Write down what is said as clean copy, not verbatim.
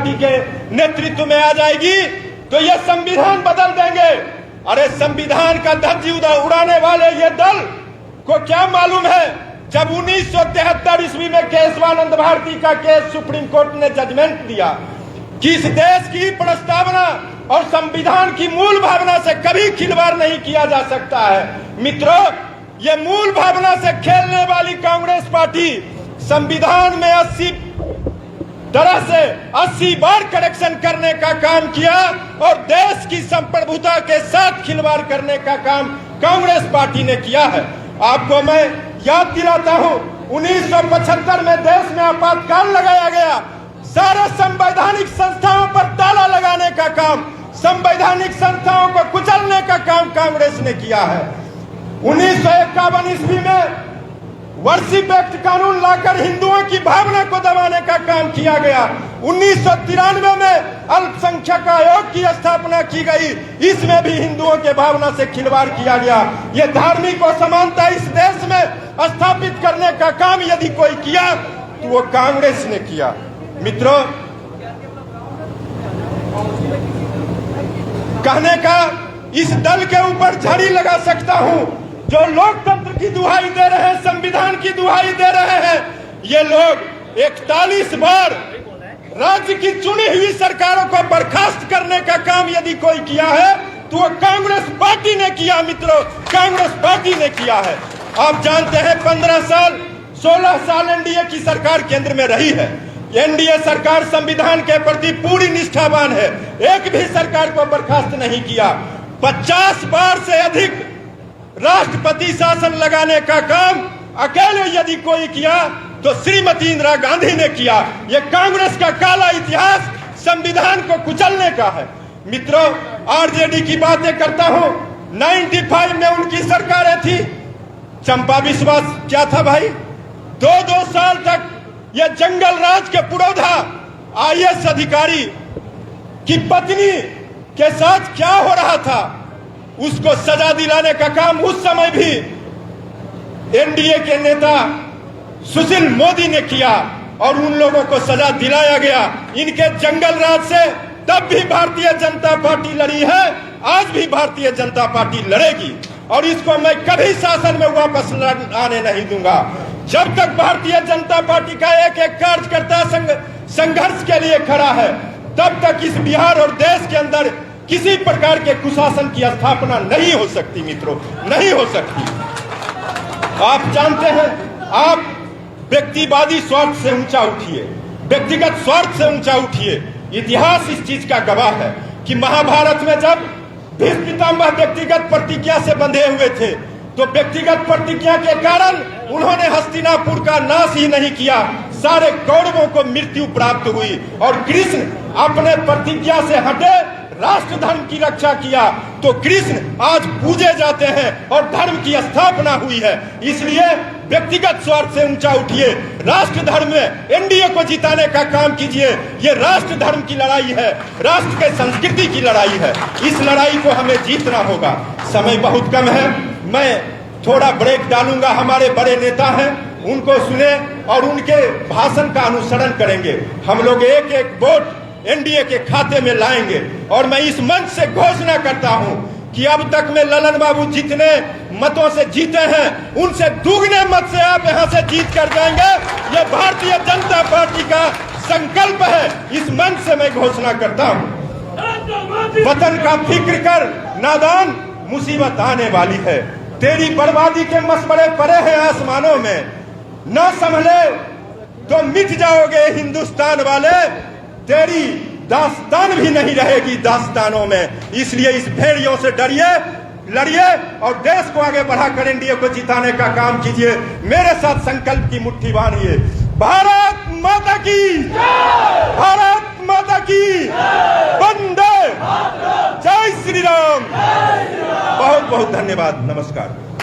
Party के नेतृत्व में आ जाएगी तो ये संविधान बदल देंगे। अरे संविधान का धज्जी उड़ाने वाले ये दल को क्या मालूम है, जब 1973 ईस्वी में केशवानंद भारती का केस सुप्रीम कोर्ट ने जजमेंट दिया कि इस देश की प्रस्तावना और संविधान की मूल भावना से कभी खिलवाड़ नहीं किया जा सकता है। मित्रों, ये मूल भावना से खेलने वाली कांग्रेस पार्टी संविधान में 80 बार करेक्शन करने का काम किया और देश की संप्रभुता के साथ खिलवाड़ करने का काम कांग्रेस पार्टी ने किया है। आपको मैं याद दिलाता हूं, 1975 में देश में आपातकाल लगाया गया। सारे संवैधानिक संस्थाओं पर ताला लगाने का काम, संवैधानिक संस्थाओं को कुचलने का काम कांग्रेस ने किया है। 1951 ईस्वी में वर्षिप एक्ट कानून लाकर हिंदुओं की भावना को दबाने का काम किया गया। 1993 में अल्पसंख्यक आयोग की स्थापना की गई, इसमें भी हिंदुओं के भावना से खिलवाड़ किया गया। ये धार्मिक असमानता इस देश में स्थापित करने का काम यदि कोई किया तो वो कांग्रेस ने किया। मित्रों, कहने का इस दल के ऊपर झड़ी लगा सकता हूं जो लोकतंत्र की दुहाई दे रहे हैं, संविधान की दुहाई दे रहे हैं। ये लोग 41 बार राज्य की चुनी हुई सरकारों को बर्खास्त करने का काम यदि कोई किया है तो वो कांग्रेस पार्टी ने किया। मित्रों, कांग्रेस पार्टी ने किया है। आप जानते हैं 15 साल 16 साल एनडीए की सरकार केंद्र में रही है। एनडीए सरकार संविधान के प्रति पूरी निष्ठावान है, एक भी सरकार को बर्खास्त नहीं किया। 50 बार से अधिक राष्ट्रपति शासन लगाने का काम अकेले यदि कोई किया तो श्रीमती इंदिरा गांधी ने किया। यह कांग्रेस का काला इतिहास संविधान को कुचलने का है। मित्रों, आरजेडी की बातें करता हूं, 95 में उनकी सरकारें थी। चंपा विश्वास क्या था भाई, 2 साल तक यह जंगल राज के पुरोधा आईएएस अधिकारी की पत्नी के साथ क्या हो रहा था उसको सजा दिलाने का काम उस समय भी एनडीए के नेता सुशील मोदी ने किया और उन लोगों को सजा दिलाया गया। इनके जंगल राज से तब भी भारतीय जनता पार्टी लड़ी है, आज भी भारतीय जनता पार्टी लड़ेगी और इसको मैं कभी शासन में वापस आने नहीं दूंगा। जब तक भारतीय जनता पार्टी का एक कार्यकर्ता संघर्ष के लिए खड़ा है तब तक इस बिहार और देश के अंदर किसी प्रकार के कुशासन की स्थापना नहीं हो सकती। मित्रों, नहीं हो सकती। आप जानते हैं, आप व्यक्तिवादी स्वार्थ से ऊंचा उठिए, व्यक्तिगत स्वार्थ से ऊंचा उठिए। इतिहास इस चीज का गवाह है कि महाभारत में जब भीष्म पितामह व्यक्तिगत प्रतिज्ञा से बंधे हुए थे तो व्यक्तिगत प्रतिज्ञा के कारण उन्होंने हस्तिनापुर का नाश ही नहीं किया, सारे कौरवों को मृत्यु प्राप्त हुई और कृष्ण अपने प्रतिज्ञा से हटे, राष्ट्र धर्म की रक्षा किया। तो कृष्ण आज पूजे जाते हैं और धर्म की स्थापना हुई है। इसलिए व्यक्तिगत स्वार्थ से ऊंचा उठिए, राष्ट्र धर्म में एनडीए को जिताने का काम कीजिए। ये राष्ट्र धर्म की लड़ाई है, राष्ट्र के संस्कृति की लड़ाई है। इस लड़ाई को हमें जीतना होगा। समय बहुत कम है, मैं थोड़ा ब्रेक डालूंगा। हमारे बड़े नेता हैं, उनको सुने और उनके भाषण का अनुसरण करेंगे। हम लोग एक एक वोट एनडीए के खाते में लाएंगे और मैं इस मंच से घोषणा करता हूं कि अब तक में ललन बाबू जितने मतों से जीते हैं उनसे दुगने मत से आप यहां से जीत कर जाएंगे। ये भारतीय जनता पार्टी का संकल्प है। इस मंच से मैं घोषणा करता हूं, वतन का फिक्र कर नादान, मुसीबत आने वाली है। तेरी बर्बादी के मशवरे पड़े हैं आसमानों में, न संभले तो मिट जाओगे हिंदुस्तान वाले। तेरी दास्तान भी नहीं रहेगी दास्तानों में। इसलिए इस भेड़ियों से डरिए, लड़िए और देश को आगे बढ़ाकर एनडीए को जिताने का काम कीजिए। मेरे साथ संकल्प की मुट्ठी बांधिए। भारत माता की, भारत माता की, वंदे, जय श्री राम। बहुत बहुत धन्यवाद, नमस्कार।